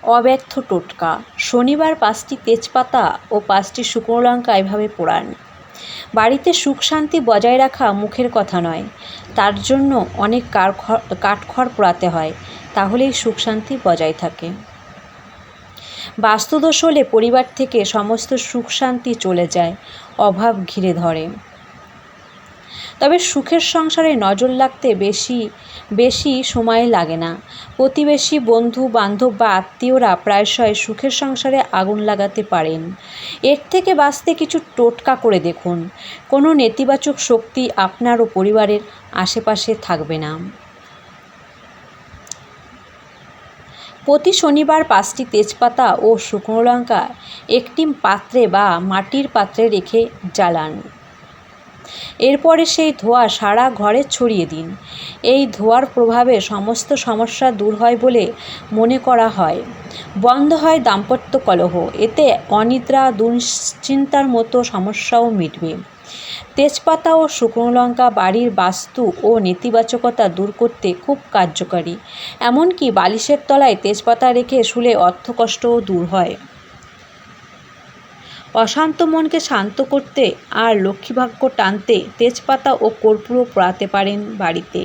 অব্যর্থ টোটকা। শনিবার 5টি তেজপাতা ও 5টি শুকনো লঙ্কা এভাবে পোড়ান। বাড়িতে সুখ শান্তি বজায় রাখা মুখের কথা নয়, তার জন্য অনেক কাঠখড় পোড়াতে হয়, তাহলেই সুখ শান্তি বজায় থাকে। বাস্তুদোষ হলে পরিবার থেকে সমস্ত সুখ শান্তি চলে যায়, অভাব ঘিরে ধরে। তবে সুখের সংসারে নজর লাগতে বেশি সময় লাগে না। প্রতিবেশী, বন্ধু বান্ধব বা আত্মীয়রা প্রায়শই সুখের সংসারে আগুন লাগাতে পারেন। এর থেকে বাঁচতে কিছু টোটকা করে দেখুন। কোনো নেতিবাচক শক্তি আপনার ও পরিবারের আশেপাশে থাকবে না। প্রতি শনিবার 5টি তেজপাতা ও শুকনো লঙ্কা একটি পাত্রে বা মাটির পাত্রে রেখে জ্বালান। এরপরে সেই ধোঁয়া সারা ঘরে ছড়িয়ে দিন। এই ধোঁয়ার প্রভাবে সমস্ত সমস্যা দূর হয় বলে মনে করা হয়। বন্ধ হয় দাম্পত্য কলহ, এতে অনিদ্রা, দুশ্চিন্তার মতো সমস্যাও মিটবে। তেজপাতা ও শুকনো লঙ্কা বাড়ির বাস্তু ও নেতিবাচকতা দূর করতে খুব কার্যকারী। এমনকি বালিশের তলায় তেজপাতা রেখে শুলে অর্থকষ্টও দূর হয়। অশান্ত মনকে শান্ত করতে আর লক্ষ্মীভাগ্য টানতে তেজপাতা ও কর্পূর পোড়াতে পারেন বাড়িতে।